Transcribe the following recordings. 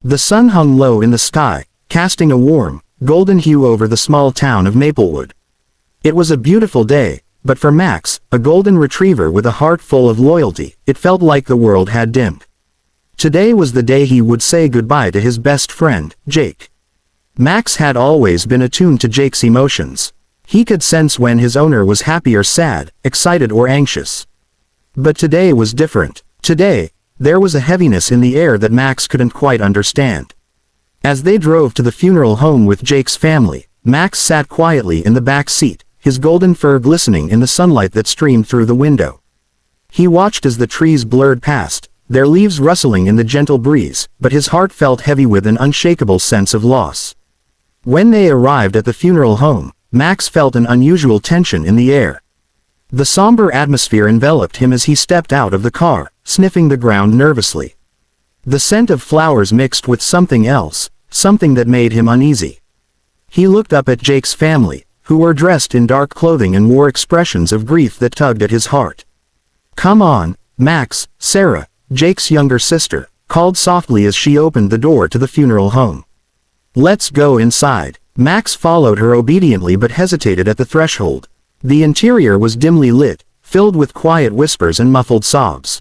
The sun hung low in the sky, casting a warm, golden hue over the small town of Maplewood. It was a beautiful day, but for Max, a golden retriever with a heart full of loyalty, it felt like the world had dimmed. Today was the day he would say goodbye to his best friend, Jake. Max had always been attuned to Jake's emotions. He could sense when his owner was happy or sad, excited or anxious. But today was different. Today, there was a heaviness in the air that Max couldn't quite understand. As they drove to the funeral home with Jake's family, Max sat quietly in the back seat, his golden fur glistening in the sunlight that streamed through the window. He watched as the trees blurred past, their leaves rustling in the gentle breeze, but his heart felt heavy with an unshakable sense of loss. When they arrived at the funeral home, Max felt an unusual tension in the air. The somber atmosphere enveloped him as he stepped out of the car, sniffing the ground nervously. The scent of flowers mixed with something else, something that made him uneasy. He looked up at Jake's family, who were dressed in dark clothing and wore expressions of grief that tugged at his heart. "Come on, Max," Sarah, Jake's younger sister, called softly as she opened the door to the funeral home. "Let's go inside." Max followed her obediently but hesitated at the threshold. The interior was dimly lit, filled with quiet whispers and muffled sobs.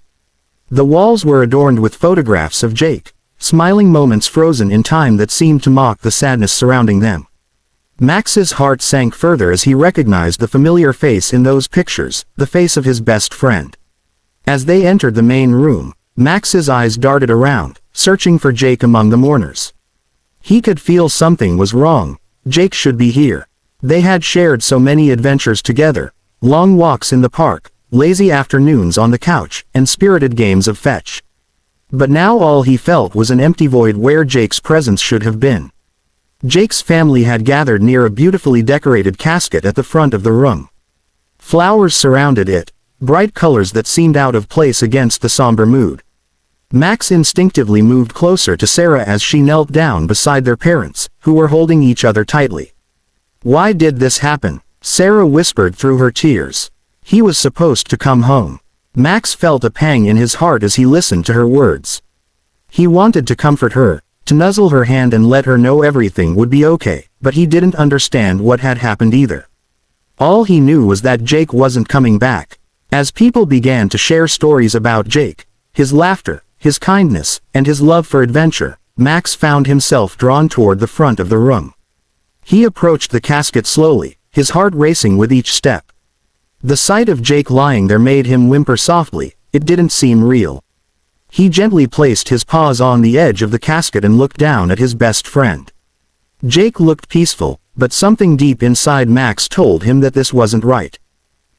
The walls were adorned with photographs of Jake, smiling moments frozen in time that seemed to mock the sadness surrounding them. Max's heart sank further as he recognized the familiar face in those pictures, the face of his best friend. As they entered the main room, Max's eyes darted around, searching for Jake among the mourners. He could feel something was wrong. Jake should be here. They had shared so many adventures together, long walks in the park, lazy afternoons on the couch, and spirited games of fetch. But now all he felt was an empty void where Jake's presence should have been. Jake's family had gathered near a beautifully decorated casket at the front of the room. Flowers surrounded it, bright colors that seemed out of place against the somber mood. Max instinctively moved closer to Sarah as she knelt down beside their parents, who were holding each other tightly. "Why did this happen?" Sarah whispered through her tears. "He was supposed to come home." Max felt a pang in his heart as he listened to her words. He wanted to comfort her, to nuzzle her hand and let her know everything would be okay, but he didn't understand what had happened either. All he knew was that Jake wasn't coming back. As people began to share stories about Jake, his laughter, his kindness, and his love for adventure, Max found himself drawn toward the front of the room. He approached the casket slowly, his heart racing with each step. The sight of Jake lying there made him whimper softly. It didn't seem real. He gently placed his paws on the edge of the casket and looked down at his best friend. Jake looked peaceful, but something deep inside Max told him that this wasn't right.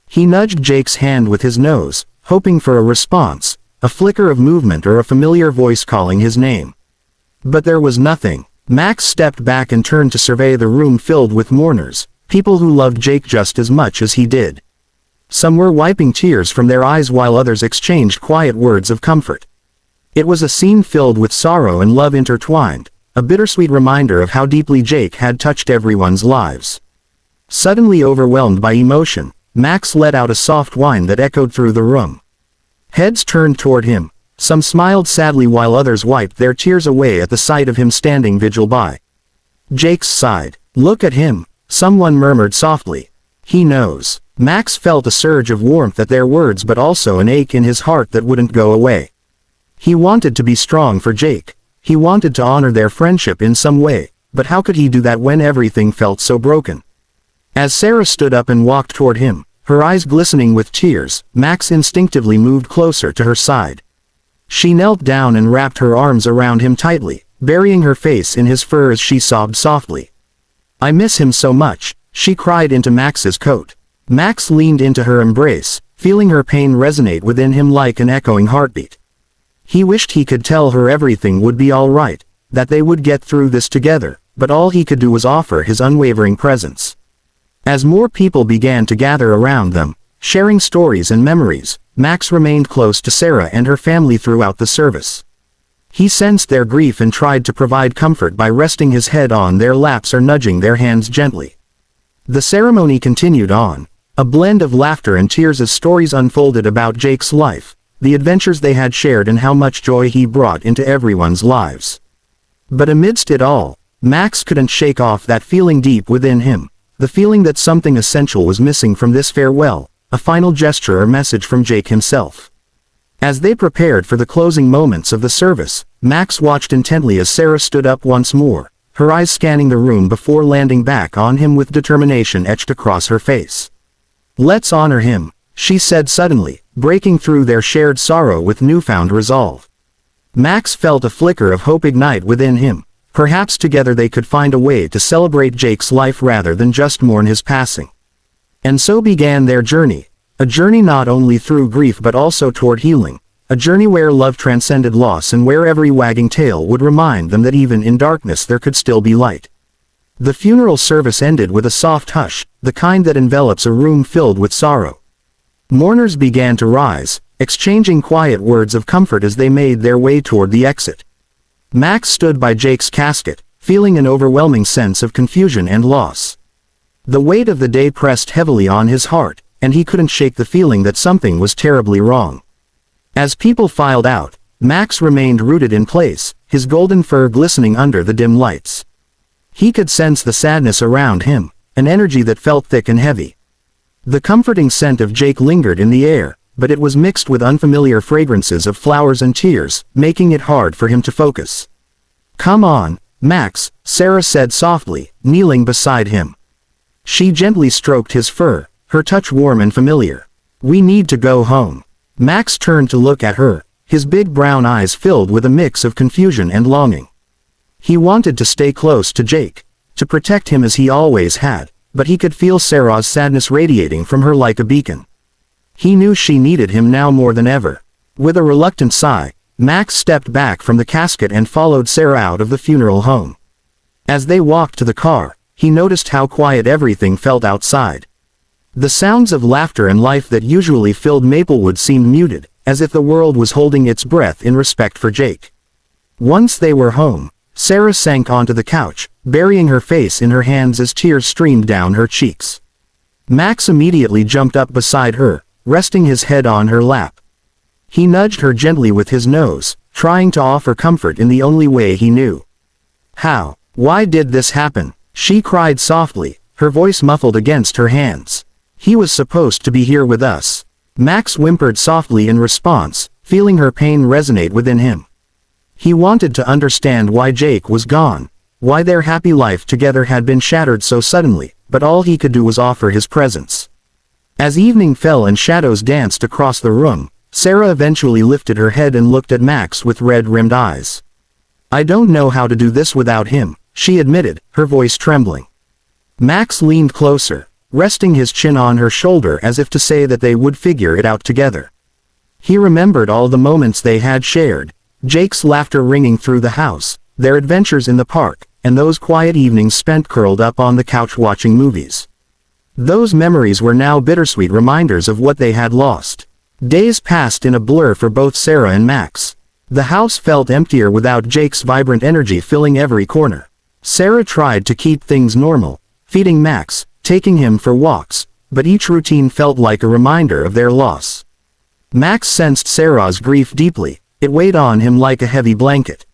He nudged Jake's hand with his nose, hoping for a response, a flicker of movement or a familiar voice calling his name. But there was nothing. Max stepped back and turned to survey the room filled with mourners, people who loved Jake just as much as he did. Some were wiping tears from their eyes while others exchanged quiet words of comfort. It was a scene filled with sorrow and love intertwined, a bittersweet reminder of how deeply Jake had touched everyone's lives. Suddenly overwhelmed by emotion, Max let out a soft whine that echoed through the room. Heads turned toward him. Some smiled sadly while others wiped their tears away at the sight of him standing vigil by. Jake sighed. "Look at him," someone murmured softly. "He knows." Max felt a surge of warmth at their words but also an ache in his heart that wouldn't go away. He wanted to be strong for Jake. He wanted to honor their friendship in some way, but how could he do that when everything felt so broken? As Sarah stood up and walked toward him, her eyes glistening with tears, Max instinctively moved closer to her side. She knelt down and wrapped her arms around him tightly, burying her face in his fur as she sobbed softly. "I miss him so much," she cried into Max's coat. Max leaned into her embrace, feeling her pain resonate within him like an echoing heartbeat. He wished he could tell her everything would be all right, that they would get through this together, but all he could do was offer his unwavering presence. As more people began to gather around them, sharing stories and memories, Max remained close to Sarah and her family throughout the service. He sensed their grief and tried to provide comfort by resting his head on their laps or nudging their hands gently. The ceremony continued on, a blend of laughter and tears as stories unfolded about Jake's life, the adventures they had shared and how much joy he brought into everyone's lives. But amidst it all, Max couldn't shake off that feeling deep within him, the feeling that something essential was missing from this farewell, a final gesture or message from Jake himself. As they prepared for the closing moments of the service, Max watched intently as Sarah stood up once more, her eyes scanning the room before landing back on him with determination etched across her face. "Let's honor him," she said suddenly, breaking through their shared sorrow with newfound resolve. Max felt a flicker of hope ignite within him. Perhaps together they could find a way to celebrate Jake's life rather than just mourn his passing. And so began their journey. A journey not only through grief but also toward healing. A journey where love transcended loss and where every wagging tail would remind them that even in darkness there could still be light. The funeral service ended with a soft hush, the kind that envelops a room filled with sorrow. Mourners began to rise, exchanging quiet words of comfort as they made their way toward the exit. Max stood by Jake's casket, feeling an overwhelming sense of confusion and loss. The weight of the day pressed heavily on his heart, and he couldn't shake the feeling that something was terribly wrong. As people filed out, Max remained rooted in place, his golden fur glistening under the dim lights. He could sense the sadness around him, an energy that felt thick and heavy. The comforting scent of Jake lingered in the air, but it was mixed with unfamiliar fragrances of flowers and tears, making it hard for him to focus. "Come on, Max," Sarah said softly, kneeling beside him. She gently stroked his fur, her touch warm and familiar. "We need to go home." Max turned to look at her, his big brown eyes filled with a mix of confusion and longing. He wanted to stay close to Jake, to protect him as he always had, but he could feel Sarah's sadness radiating from her like a beacon. He knew she needed him now more than ever. With a reluctant sigh, Max stepped back from the casket and followed Sarah out of the funeral home. As they walked to the car, he noticed how quiet everything felt outside. The sounds of laughter and life that usually filled Maplewood seemed muted, as if the world was holding its breath in respect for Jake. Once they were home, Sarah sank onto the couch, burying her face in her hands as tears streamed down her cheeks. Max immediately jumped up beside her, resting his head on her lap. He nudged her gently with his nose, trying to offer comfort in the only way he knew. "How? Why did this happen?" she cried softly, her voice muffled against her hands. "He was supposed to be here with us." Max whimpered softly in response, feeling her pain resonate within him. He wanted to understand why Jake was gone, why their happy life together had been shattered so suddenly, but all he could do was offer his presence. As evening fell and shadows danced across the room, Sarah eventually lifted her head and looked at Max with red-rimmed eyes. "I don't know how to do this without him," she admitted, her voice trembling. Max leaned closer, resting his chin on her shoulder as if to say that they would figure it out together. He remembered all the moments they had shared, Jake's laughter ringing through the house, their adventures in the park, and those quiet evenings spent curled up on the couch watching movies. Those memories were now bittersweet reminders of what they had lost. Days passed in a blur for both Sarah and Max. The house felt emptier without Jake's vibrant energy filling every corner. Sarah tried to keep things normal, feeding Max, taking him for walks, but each routine felt like a reminder of their loss. Max sensed Sarah's grief deeply, it weighed on him like a heavy blanket.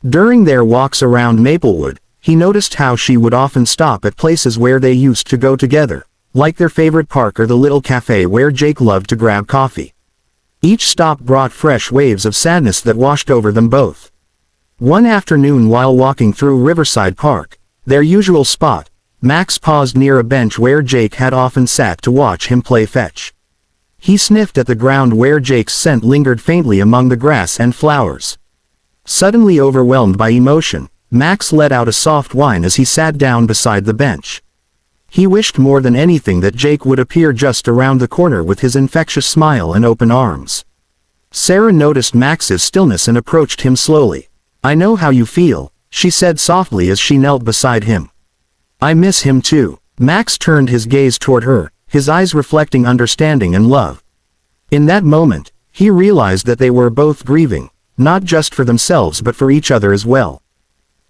During their walks around Maplewood, he noticed how she would often stop at places where they used to go together, like their favorite park or the little cafe where Jake loved to grab coffee. Each stop brought fresh waves of sadness that washed over them both. One afternoon while walking through Riverside Park, their usual spot, Max paused near a bench where Jake had often sat to watch him play fetch. He sniffed at the ground where Jake's scent lingered faintly among the grass and flowers. Suddenly overwhelmed by emotion, Max let out a soft whine as he sat down beside the bench. He wished more than anything that Jake would appear just around the corner with his infectious smile and open arms. Sarah noticed Max's stillness and approached him slowly. "I know how you feel," she said softly as she knelt beside him. "I miss him too." Max turned his gaze toward her, his eyes reflecting understanding and love. In that moment, he realized that they were both grieving, not just for themselves but for each other as well.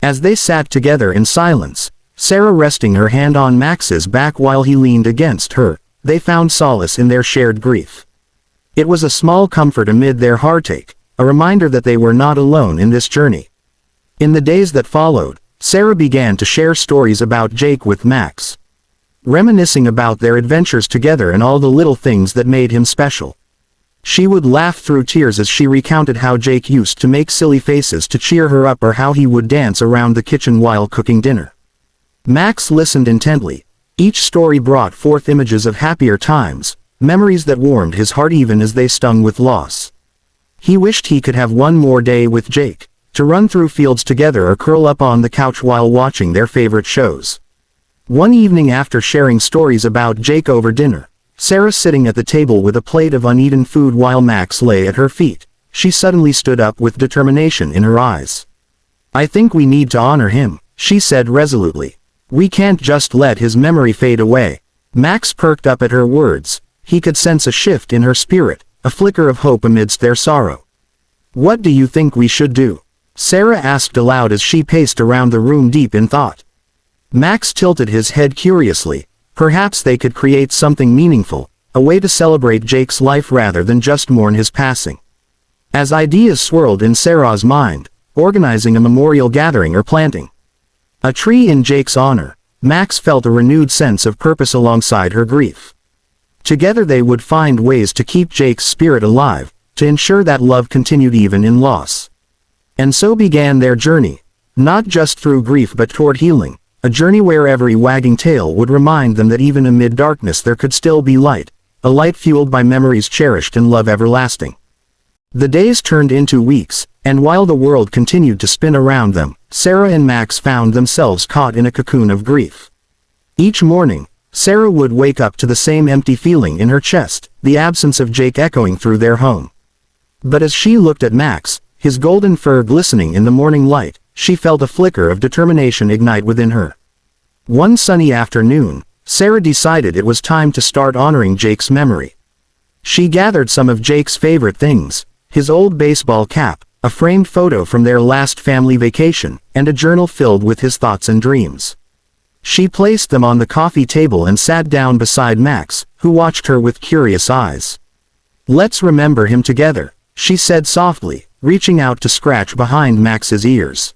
As they sat together in silence, Sarah resting her hand on Max's back while he leaned against her, they found solace in their shared grief. It was a small comfort amid their heartache, a reminder that they were not alone in this journey. In the days that followed, Sarah began to share stories about Jake with Max, reminiscing about their adventures together and all the little things that made him special. She would laugh through tears as she recounted how Jake used to make silly faces to cheer her up or how he would dance around the kitchen while cooking dinner. Max listened intently. Each story brought forth images of happier times, memories that warmed his heart even as they stung with loss. He wished he could have one more day with Jake, to run through fields together or curl up on the couch while watching their favorite shows. One evening, after sharing stories about Jake over dinner, Sarah sitting at the table with a plate of uneaten food while Max lay at her feet, she suddenly stood up with determination in her eyes. "I think we need to honor him," she said resolutely. "We can't just let his memory fade away." Max perked up at her words. He could sense a shift in her spirit, a flicker of hope amidst their sorrow. "What do you think we should do?" Sarah asked aloud as she paced around the room deep in thought. Max tilted his head curiously. Perhaps they could create something meaningful, a way to celebrate Jake's life rather than just mourn his passing. As ideas swirled in Sarah's mind, organizing a memorial gathering or planting a tree in Jake's honor, Max felt a renewed sense of purpose alongside her grief. Together they would find ways to keep Jake's spirit alive, to ensure that love continued even in loss. And so began their journey, not just through grief but toward healing. A journey where every wagging tail would remind them that even amid darkness there could still be light, a light fueled by memories cherished and love everlasting. The days turned into weeks, and while the world continued to spin around them, Sarah and Max found themselves caught in a cocoon of grief. Each morning, Sarah would wake up to the same empty feeling in her chest, the absence of Jake echoing through their home. But as she looked at Max, his golden fur glistening in the morning light, she felt a flicker of determination ignite within her. One sunny afternoon, Sarah decided it was time to start honoring Jake's memory. She gathered some of Jake's favorite things, his old baseball cap, a framed photo from their last family vacation, and a journal filled with his thoughts and dreams. She placed them on the coffee table and sat down beside Max, who watched her with curious eyes. "Let's remember him together," she said softly, reaching out to scratch behind Max's ears.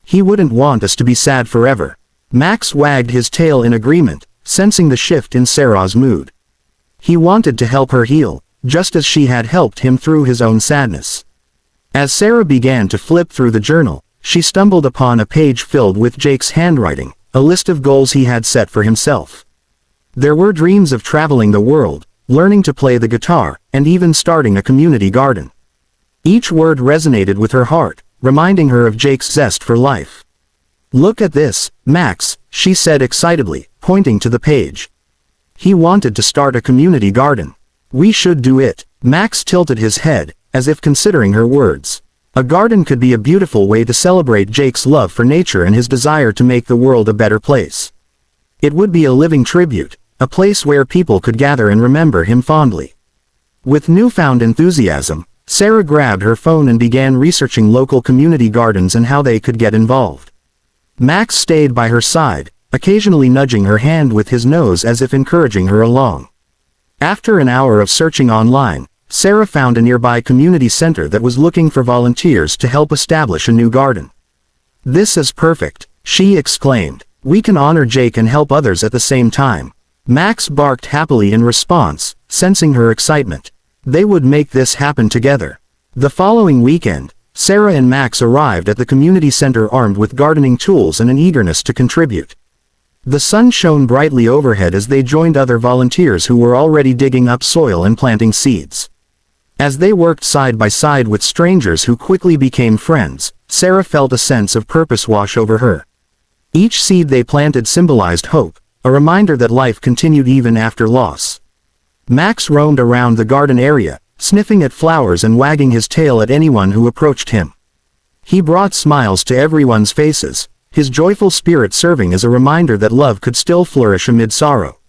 "He wouldn't want us to be sad forever." Max wagged his tail in agreement, sensing the shift in Sarah's mood. He wanted to help her heal, just as she had helped him through his own sadness. As Sarah began to flip through the journal, she stumbled upon a page filled with Jake's handwriting, a list of goals he had set for himself. There were dreams of traveling the world, learning to play the guitar, and even starting a community garden. Each word resonated with her heart, reminding her of Jake's zest for life. "Look at this, Max," she said excitedly, pointing to the page. "He wanted to start a community garden. We should do it." Max tilted his head, as if considering her words. A garden could be a beautiful way to celebrate Jake's love for nature and his desire to make the world a better place. It would be a living tribute, a place where people could gather and remember him fondly. With newfound enthusiasm, Sarah grabbed her phone and began researching local community gardens and how they could get involved. Max stayed by her side, occasionally nudging her hand with his nose as if encouraging her along. After an hour of searching online, Sarah found a nearby community center that was looking for volunteers to help establish a new garden. "This is perfect," she exclaimed. "We can honor Jake and help others at the same time." Max barked happily in response, sensing her excitement. They would make this happen together. The following weekend, Sarah and Max arrived at the community center armed with gardening tools and an eagerness to contribute. The sun shone brightly overhead as they joined other volunteers who were already digging up soil and planting seeds. As they worked side by side with strangers who quickly became friends, Sarah felt a sense of purpose wash over her. Each seed they planted symbolized hope, a reminder that life continued even after loss. Max roamed around the garden area, sniffing at flowers and wagging his tail at anyone who approached him. He brought smiles to everyone's faces, his joyful spirit serving as a reminder that love could still flourish amid sorrow.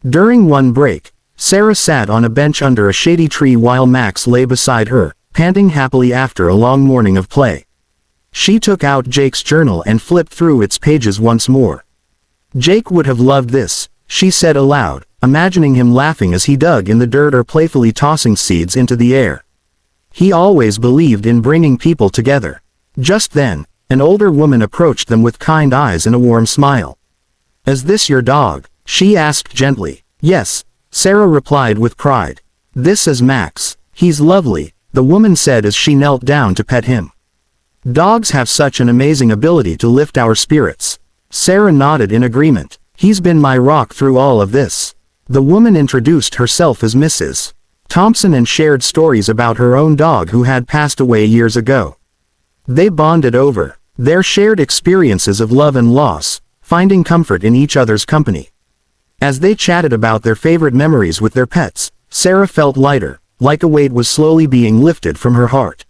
During one break, Sarah sat on a bench under a shady tree while Max lay beside her, panting happily after a long morning of play. She took out Jake's journal and flipped through its pages once more. "Jake would have loved this," she said aloud, imagining him laughing as he dug in the dirt or playfully tossing seeds into the air. "He always believed in bringing people together." Just then, an older woman approached them with kind eyes and a warm smile. "Is this your dog?" she asked gently. "Yes," Sarah replied with pride. "This is Max. He's lovely," the woman said as she knelt down to pet him. "Dogs have such an amazing ability to lift our spirits." Sarah nodded in agreement. "He's been my rock through all of this." The woman introduced herself as Mrs. Thompson and shared stories about her own dog who had passed away years ago. They bonded over their shared experiences of love and loss, finding comfort in each other's company. As they chatted about their favorite memories with their pets, Sarah felt lighter, like a weight was slowly being lifted from her heart.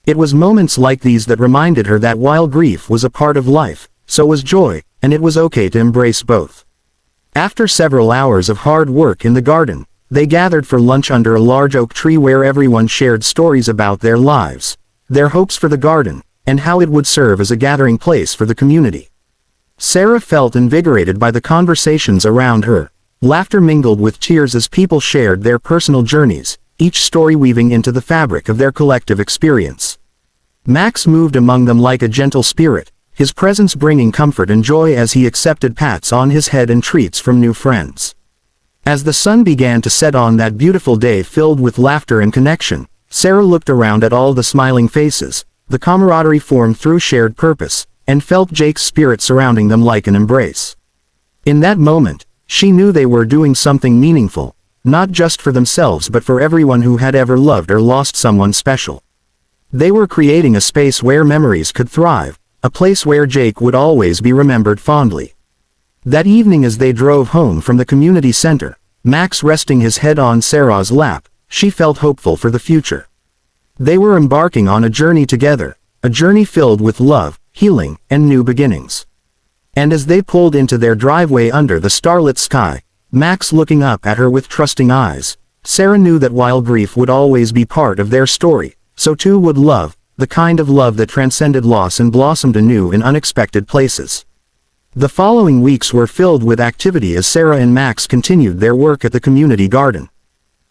It was moments like these that reminded her that while grief was a part of life, so was joy, and it was okay to embrace both. After several hours of hard work in the garden, they gathered for lunch under a large oak tree where everyone shared stories about their lives, their hopes for the garden, and how it would serve as a gathering place for the community. Sarah felt invigorated by the conversations around her. Laughter mingled with tears as people shared their personal journeys, each story weaving into the fabric of their collective experience. Max moved among them like a gentle spirit, his presence bringing comfort and joy as he accepted pats on his head and treats from new friends. As the sun began to set on that beautiful day filled with laughter and connection, Sarah looked around at all the smiling faces, the camaraderie formed through shared purpose, and felt Jake's spirit surrounding them like an embrace. In that moment, she knew they were doing something meaningful, not just for themselves but for everyone who had ever loved or lost someone special. They were creating a space where memories could thrive, a place where Jake would always be remembered fondly. That evening as they drove home from the community center, Max resting his head on Sarah's lap, she felt hopeful for the future. They were embarking on a journey together, a journey filled with love, healing, and new beginnings. And as they pulled into their driveway under the starlit sky, Max looking up at her with trusting eyes, Sarah knew that while grief would always be part of their story, so too would love, the kind of love that transcended loss and blossomed anew in unexpected places. The following weeks were filled with activity as Sarah and Max continued their work at the community garden.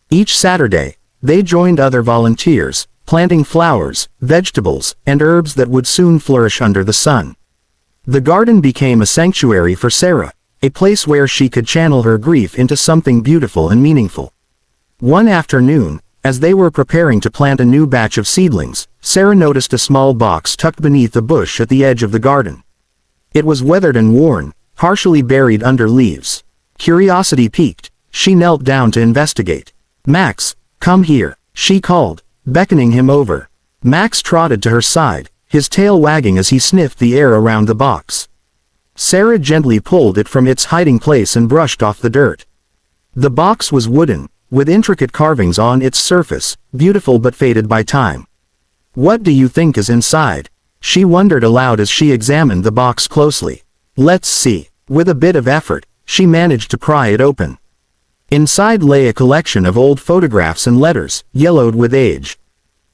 Each Saturday, they joined other volunteers, planting flowers, vegetables, and herbs that would soon flourish under the sun. The garden became a sanctuary for Sarah, a place where she could channel her grief into something beautiful and meaningful. One afternoon, as they were preparing to plant a new batch of seedlings, Sarah noticed a small box tucked beneath a bush at the edge of the garden. It was weathered and worn, partially buried under leaves. Curiosity piqued, she knelt down to investigate. "Max, come here," she called, beckoning him over. Max trotted to her side, his tail wagging as he sniffed the air around the box. Sarah gently pulled it from its hiding place and brushed off the dirt. The box was wooden, with intricate carvings on its surface, beautiful but faded by time. "What do you think is inside?" she wondered aloud as she examined the box closely. "Let's see." With a bit of effort, she managed to pry it open. Inside lay a collection of old photographs and letters, yellowed with age.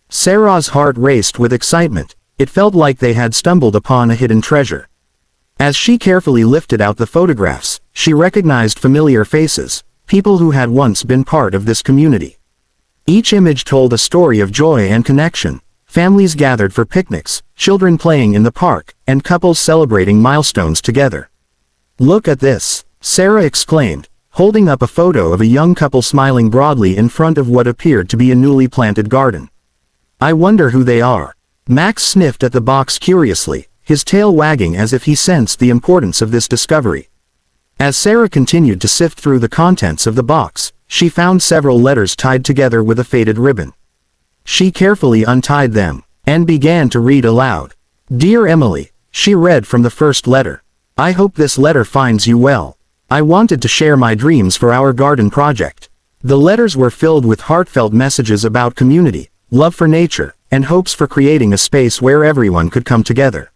Sarah's heart raced with excitement. It felt like they had stumbled upon a hidden treasure. As she carefully lifted out the photographs, she recognized familiar faces, people who had once been part of this community. Each image told a story of joy and connection, families gathered for picnics, children playing in the park, and couples celebrating milestones together. "Look at this," Sarah exclaimed, holding up a photo of a young couple smiling broadly in front of what appeared to be a newly planted garden. "I wonder who they are." Max sniffed at the box curiously, his tail wagging as if he sensed the importance of this discovery. As Sarah continued to sift through the contents of the box, she found several letters tied together with a faded ribbon. She carefully untied them, and began to read aloud. "Dear Emily," she read from the first letter. "I hope this letter finds you well. I wanted to share my dreams for our garden project." The letters were filled with heartfelt messages about community, love for nature, and hopes for creating a space where everyone could come together.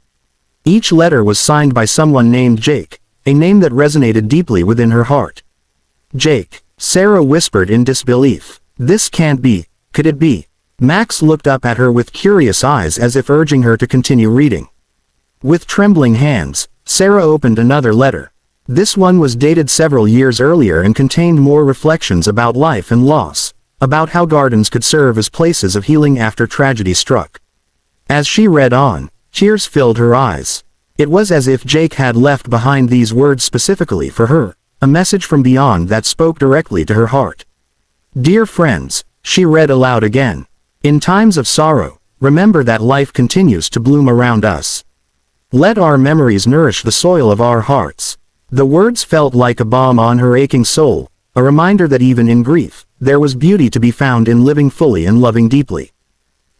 Each letter was signed by someone named Jake, a name that resonated deeply within her heart. "Jake," Sarah whispered in disbelief. "This can't be, could it be?" Max looked up at her with curious eyes as if urging her to continue reading. With trembling hands, Sarah opened another letter. This one was dated several years earlier and contained more reflections about life and loss, about how gardens could serve as places of healing after tragedy struck. As she read on, Tears filled her eyes. It was as if Jake had left behind these words specifically for her, a message from beyond that spoke directly to her heart. Dear friends, she read aloud again. In times of sorrow, remember that life continues to bloom around us. Let our memories nourish the soil of our hearts. The words felt like a balm on her aching soul, a reminder that even in grief, there was beauty to be found in living fully and loving deeply.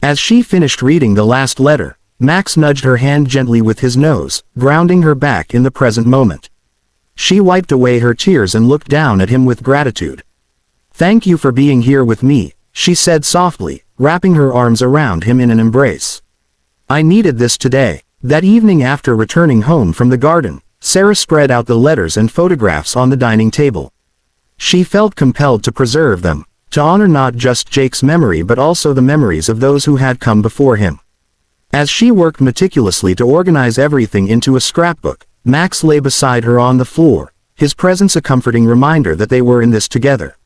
As she finished reading the last letter, Max nudged her hand gently with his nose, grounding her back in the present moment. She wiped away her tears and looked down at him with gratitude. Thank you for being here with me, she said softly, wrapping her arms around him in an embrace. I needed this today. That evening after returning home from the garden, Sarah spread out the letters and photographs on the dining table. She felt compelled to preserve them, to honor not just Jake's memory but also the memories of those who had come before him. As she worked meticulously to organize everything into a scrapbook, Max lay beside her on the floor, his presence a comforting reminder that they were in this together.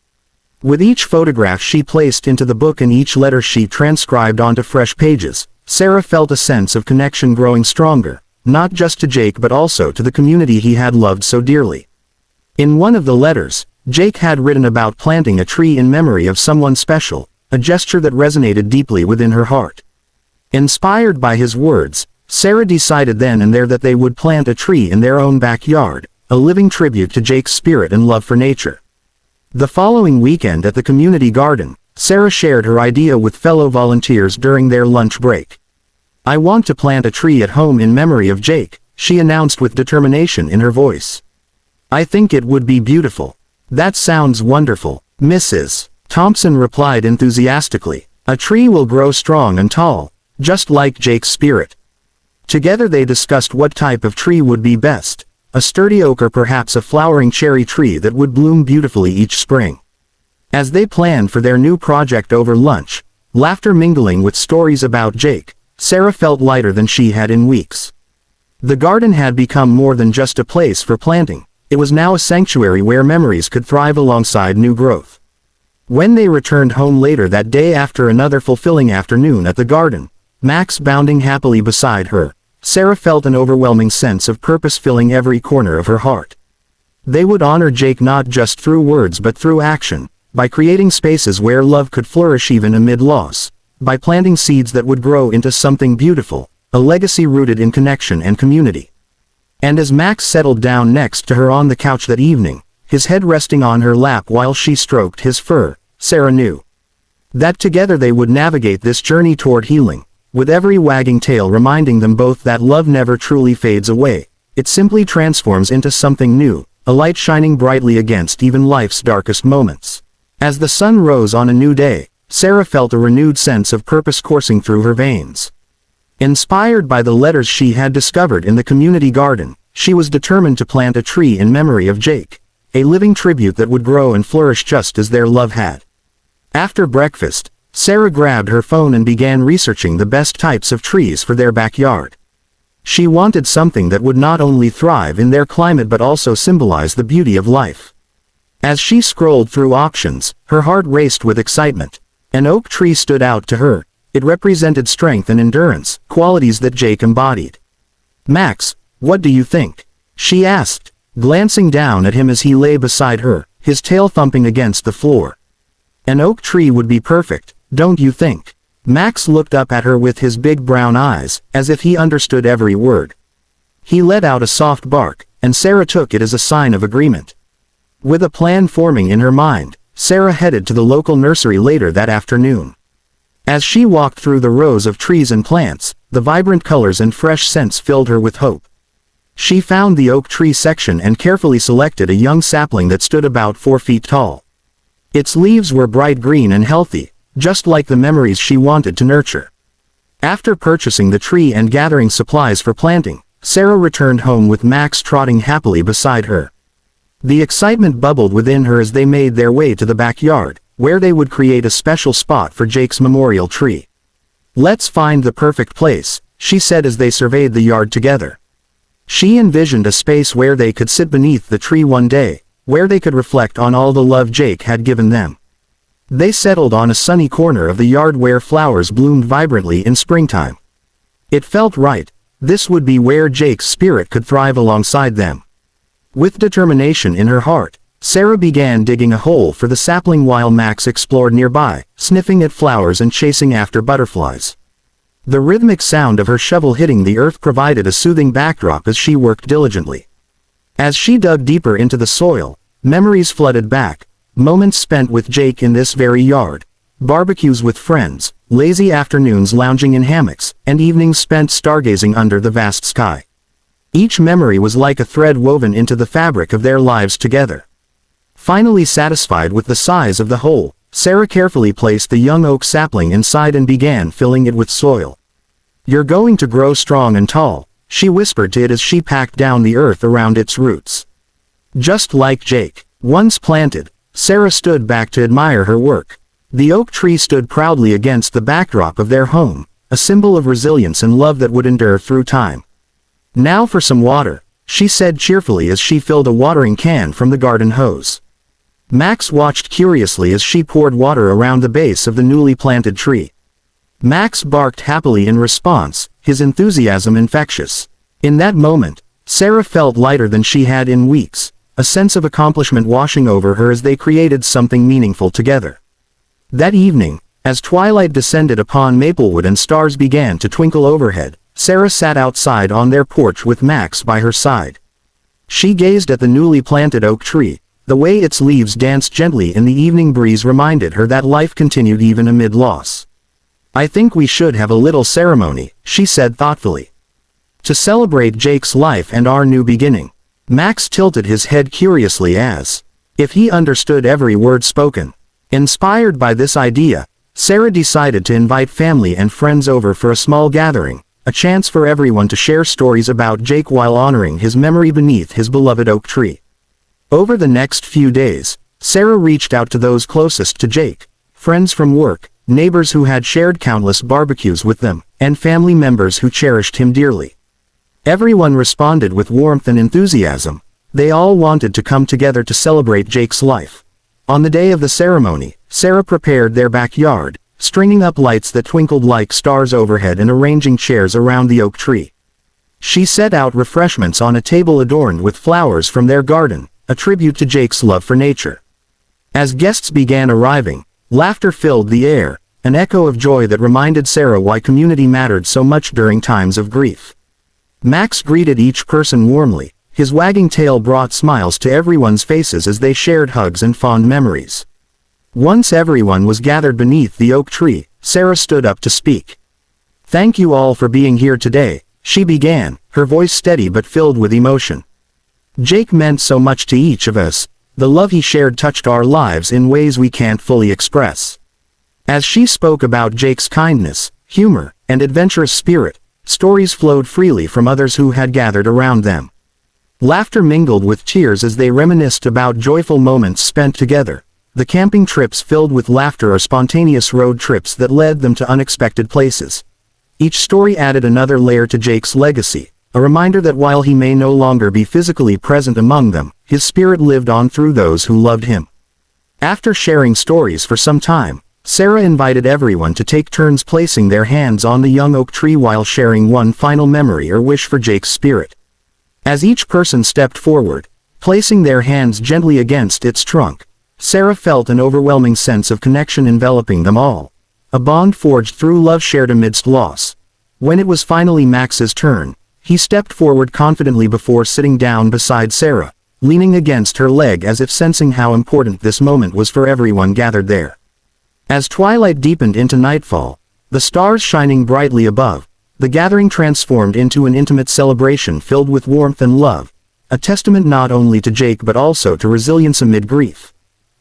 With each photograph she placed into the book and each letter she transcribed onto fresh pages, Sarah felt a sense of connection growing stronger, not just to Jake but also to the community he had loved so dearly. In one of the letters, Jake had written about planting a tree in memory of someone special, a gesture that resonated deeply within her heart. Inspired by his words, Sarah decided then and there that they would plant a tree in their own backyard, a living tribute to Jake's spirit and love for nature. The following weekend at the community garden, Sarah shared her idea with fellow volunteers during their lunch break. I want to plant a tree at home in memory of Jake, she announced with determination in her voice. I think it would be beautiful. That sounds wonderful, Mrs. Thompson replied enthusiastically. A tree will grow strong and tall, just like Jake's spirit. Together they discussed what type of tree would be best, a sturdy oak or perhaps a flowering cherry tree that would bloom beautifully each spring. As they planned for their new project over lunch, laughter mingling with stories about Jake, Sarah felt lighter than she had in weeks. The garden had become more than just a place for planting, it was now a sanctuary where memories could thrive alongside new growth. When they returned home later that day after another fulfilling afternoon at the garden, Max bounding happily beside her, Sarah felt an overwhelming sense of purpose filling every corner of her heart. They would honor Jake not just through words but through action, by creating spaces where love could flourish even amid loss, by planting seeds that would grow into something beautiful, a legacy rooted in connection and community. And as Max settled down next to her on the couch that evening, his head resting on her lap while she stroked his fur, Sarah knew that together they would navigate this journey toward healing, with every wagging tail reminding them both that love never truly fades away, it simply transforms into something new, a light shining brightly against even life's darkest moments. As the sun rose on a new day, Sarah felt a renewed sense of purpose coursing through her veins. Inspired by the letters she had discovered in the community garden, she was determined to plant a tree in memory of Jake, a living tribute that would grow and flourish just as their love had. After breakfast, Sarah grabbed her phone and began researching the best types of trees for their backyard. She wanted something that would not only thrive in their climate but also symbolize the beauty of life. As she scrolled through options, her heart raced with excitement. An oak tree stood out to her. It represented strength and endurance, qualities that Jake embodied. Max, what do you think? She asked, glancing down at him as he lay beside her, his tail thumping against the floor. An oak tree would be perfect, don't you think? Max looked up at her with his big brown eyes, as if he understood every word. He let out a soft bark, and Sarah took it as a sign of agreement. With a plan forming in her mind, Sarah headed to the local nursery later that afternoon. As she walked through the rows of trees and plants, the vibrant colors and fresh scents filled her with hope. She found the oak tree section and carefully selected a young sapling that stood about 4 feet tall. Its leaves were bright green and healthy, just like the memories she wanted to nurture. After purchasing the tree and gathering supplies for planting, Sarah returned home with Max trotting happily beside her. The excitement bubbled within her as they made their way to the backyard, where they would create a special spot for Jake's memorial tree. Let's find the perfect place, she said as they surveyed the yard together. She envisioned a space where they could sit beneath the tree one day, where they could reflect on all the love Jake had given them. They settled on a sunny corner of the yard where flowers bloomed vibrantly in springtime. It felt right, This would be where Jake's spirit could thrive alongside them. With determination in her heart, Sarah began digging a hole for the sapling while Max explored nearby, sniffing at flowers and chasing after butterflies. The rhythmic sound of her shovel hitting the earth provided a soothing backdrop as she worked diligently. As she dug deeper into the soil, memories flooded back, moments spent with Jake in this very yard, barbecues with friends, lazy afternoons lounging in hammocks, and evenings spent stargazing under the vast sky. Each memory was like a thread woven into the fabric of their lives together. Finally satisfied with the size of the hole, Sarah carefully placed the young oak sapling inside and began filling it with soil. "You're going to grow strong and tall," she whispered to it as she packed down the earth around its roots. Just like Jake. Once planted, Sarah stood back to admire her work. The oak tree stood proudly against the backdrop of their home, a symbol of resilience and love that would endure through time. "Now for some water," she said cheerfully as she filled a watering can from the garden hose. Max watched curiously as she poured water around the base of the newly planted tree. Max barked happily in response, his enthusiasm infectious. In that moment, Sarah felt lighter than she had in weeks, a sense of accomplishment washing over her as they created something meaningful together. That evening, as twilight descended upon Maplewood and stars began to twinkle overhead, Sarah sat outside on their porch with Max by her side. She gazed at the newly planted oak tree. The way its leaves danced gently in the evening breeze reminded her that life continued even amid loss. "I think we should have a little ceremony," she said thoughtfully. "To celebrate Jake's life and our new beginning." Max tilted his head curiously as if he understood every word spoken. Inspired by this idea, Sarah decided to invite family and friends over for a small gathering, a chance for everyone to share stories about Jake while honoring his memory beneath his beloved oak tree. Over the next few days, Sarah reached out to those closest to Jake, friends from work, neighbors who had shared countless barbecues with them, and family members who cherished him dearly. Everyone responded with warmth and enthusiasm. They all wanted to come together to celebrate Jake's life. On the day of the ceremony, Sarah prepared their backyard, stringing up lights that twinkled like stars overhead and arranging chairs around the oak tree. She set out refreshments on a table adorned with flowers from their garden, a tribute to Jake's love for nature. As guests began arriving, laughter filled the air, an echo of joy that reminded Sarah why community mattered so much during times of grief. Max greeted each person warmly. His wagging tail brought smiles to everyone's faces as they shared hugs and fond memories. Once everyone was gathered beneath the oak tree, Sarah stood up to speak. "Thank you all for being here today," she began, her voice steady but filled with emotion. "Jake meant so much to each of us. The love he shared touched our lives in ways we can't fully express." As she spoke about Jake's kindness, humor, and adventurous spirit, stories flowed freely from others who had gathered around them. Laughter mingled with tears as they reminisced about joyful moments spent together. The camping trips filled with laughter or spontaneous road trips that led them to unexpected places. Each story added another layer to Jake's legacy, a reminder that while he may no longer be physically present among them, his spirit lived on through those who loved him. After sharing stories for some time, Sarah invited everyone to take turns placing their hands on the young oak tree while sharing one final memory or wish for Jake's spirit. As each person stepped forward, placing their hands gently against its trunk, Sarah felt an overwhelming sense of connection enveloping them all. A bond forged through love shared amidst loss. When it was finally Max's turn, he stepped forward confidently before sitting down beside Sarah, leaning against her leg as if sensing how important this moment was for everyone gathered there. As twilight deepened into nightfall, the stars shining brightly above, the gathering transformed into an intimate celebration filled with warmth and love, a testament not only to Jake but also to resilience amid grief.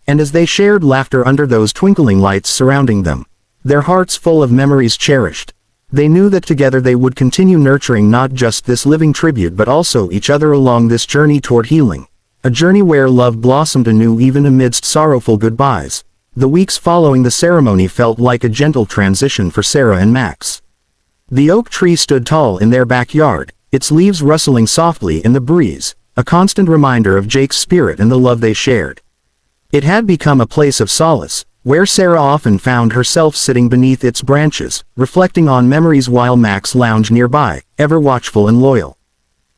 And as they shared laughter under those twinkling lights surrounding them, their hearts full of memories cherished, they knew that together they would continue nurturing not just this living tribute but also each other along this journey toward healing, a journey where love blossomed anew even amidst sorrowful goodbyes. The weeks following the ceremony felt like a gentle transition for Sarah and Max. The oak tree stood tall in their backyard, its leaves rustling softly in the breeze, a constant reminder of Jake's spirit and the love they shared. It had become a place of solace, where Sarah often found herself sitting beneath its branches, reflecting on memories while Max lounged nearby, ever watchful and loyal.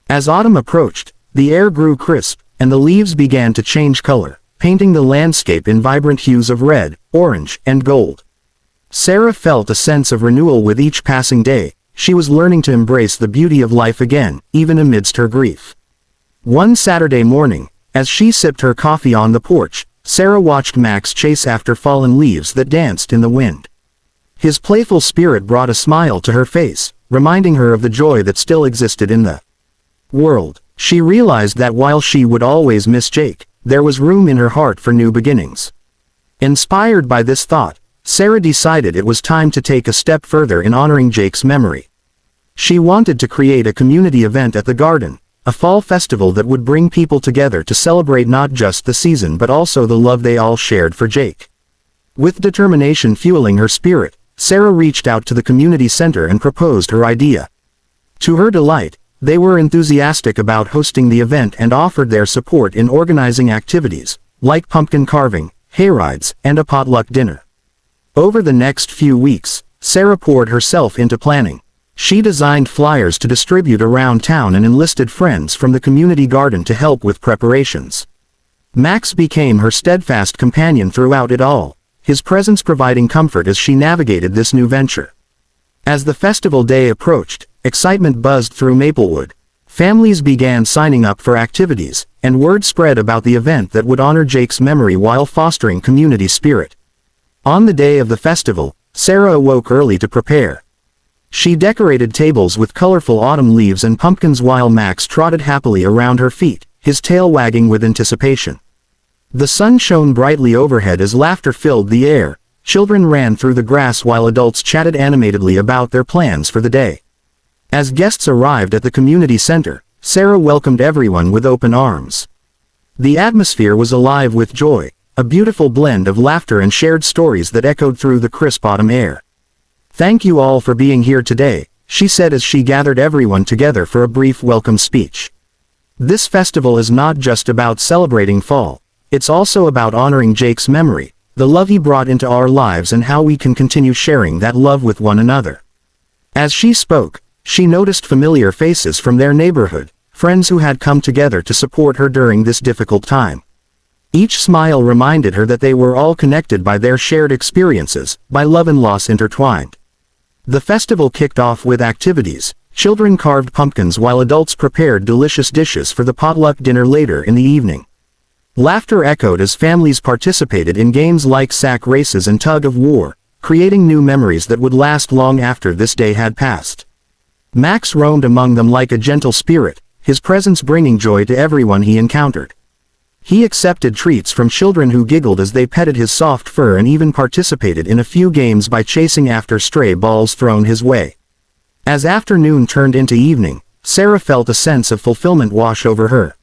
As autumn approached, the air grew crisp, and the leaves began to change color, painting the landscape in vibrant hues of red, orange, and gold. Sarah felt a sense of renewal with each passing day. She was learning to embrace the beauty of life again, even amidst her grief. One Saturday morning, as she sipped her coffee on the porch, Sarah watched Max chase after fallen leaves that danced in the wind. His playful spirit brought a smile to her face, reminding her of the joy that still existed in the world. She realized that while she would always miss Jake, there was room in her heart for new beginnings. Inspired by this thought, Sarah decided it was time to take a step further in honoring Jake's memory. She wanted to create a community event at the garden, a fall festival that would bring people together to celebrate not just the season but also the love they all shared for Jake. With determination fueling her spirit, Sarah reached out to the community center and proposed her idea. To her delight, they were enthusiastic about hosting the event and offered their support in organizing activities, like pumpkin carving, hayrides, and a potluck dinner. Over the next few weeks, Sarah poured herself into planning. She designed flyers to distribute around town and enlisted friends from the community garden to help with preparations. Max became her steadfast companion throughout it all, his presence providing comfort as she navigated this new venture. As the festival day approached, excitement buzzed through Maplewood. Families began signing up for activities, and word spread about the event that would honor Jake's memory while fostering community spirit. On the day of the festival, Sarah awoke early to prepare. She decorated tables with colorful autumn leaves and pumpkins while Max trotted happily around her feet, his tail wagging with anticipation. The sun shone brightly overhead as laughter filled the air. Children ran through the grass while adults chatted animatedly about their plans for the day. As guests arrived at the community center, Sarah welcomed everyone with open arms. The atmosphere was alive with joy, a beautiful blend of laughter and shared stories that echoed through the crisp autumn air. "Thank you all for being here today," she said as she gathered everyone together for a brief welcome speech. "This festival is not just about celebrating fall, it's also about honoring Jake's memory, the love he brought into our lives and how we can continue sharing that love with one another." As she spoke, she noticed familiar faces from their neighborhood, friends who had come together to support her during this difficult time. Each smile reminded her that they were all connected by their shared experiences, by love and loss intertwined. The festival kicked off with activities. Children carved pumpkins while adults prepared delicious dishes for the potluck dinner later in the evening. Laughter echoed as families participated in games like sack races and tug of war, creating new memories that would last long after this day had passed. Max roamed among them like a gentle spirit, his presence bringing joy to everyone he encountered. He accepted treats from children who giggled as they petted his soft fur and even participated in a few games by chasing after stray balls thrown his way. As afternoon turned into evening, Sarah felt a sense of fulfillment wash over her.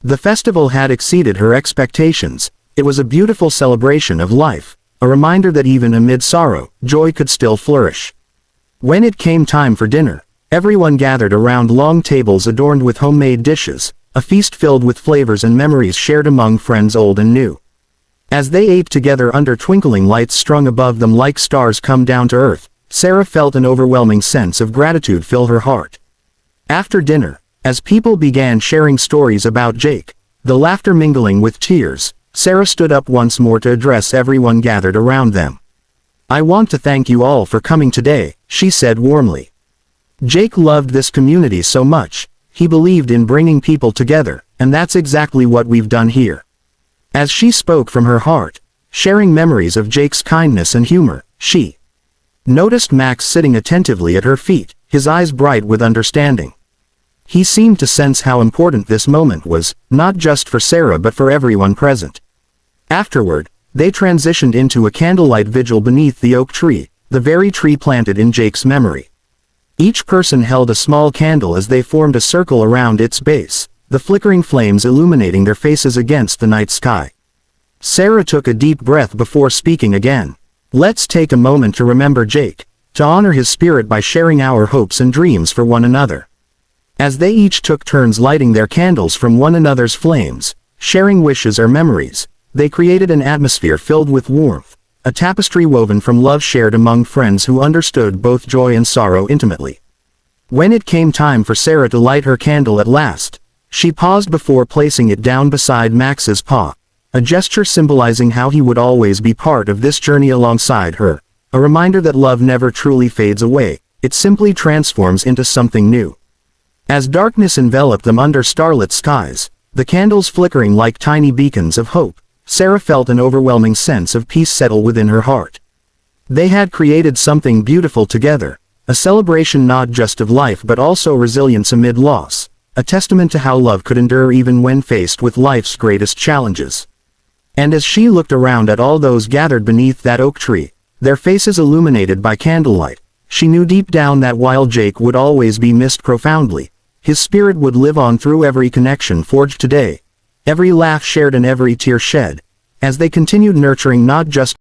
The festival had exceeded her expectations. It was a beautiful celebration of life, a reminder that even amid sorrow, joy could still flourish. When it came time for dinner, everyone gathered around long tables adorned with homemade dishes, a feast filled with flavors and memories shared among friends old and new. As they ate together under twinkling lights strung above them like stars come down to earth, Sarah felt an overwhelming sense of gratitude fill her heart. After dinner, as people began sharing stories about Jake, the laughter mingling with tears, Sarah stood up once more to address everyone gathered around them. "I want to thank you all for coming today," she said warmly. "Jake loved this community so much. He believed in bringing people together, and that's exactly what we've done here." As she spoke from her heart, sharing memories of Jake's kindness and humor, she noticed Max sitting attentively at her feet, his eyes bright with understanding. He seemed to sense how important this moment was, not just for Sarah but for everyone present. Afterward, they transitioned into a candlelight vigil beneath the oak tree, the very tree planted in Jake's memory. Each person held a small candle as they formed a circle around its base, the flickering flames illuminating their faces against the night sky. Sarah took a deep breath before speaking again. "Let's take a moment to remember Jake, to honor his spirit by sharing our hopes and dreams for one another." As they each took turns lighting their candles from one another's flames, sharing wishes or memories, they created an atmosphere filled with warmth, a tapestry woven from love shared among friends who understood both joy and sorrow intimately. When it came time for Sarah to light her candle at last, she paused before placing it down beside Max's paw, a gesture symbolizing how he would always be part of this journey alongside her, a reminder that love never truly fades away, it simply transforms into something new. As darkness enveloped them under starlit skies, the candles flickering like tiny beacons of hope, Sarah felt an overwhelming sense of peace settle within her heart. They had created something beautiful together, a celebration not just of life but also resilience amid loss, a testament to how love could endure even when faced with life's greatest challenges. And as she looked around at all those gathered beneath that oak tree, their faces illuminated by candlelight, she knew deep down that while Jake would always be missed profoundly, his spirit would live on through every connection forged today, every laugh shared and every tear shed, as they continued nurturing not just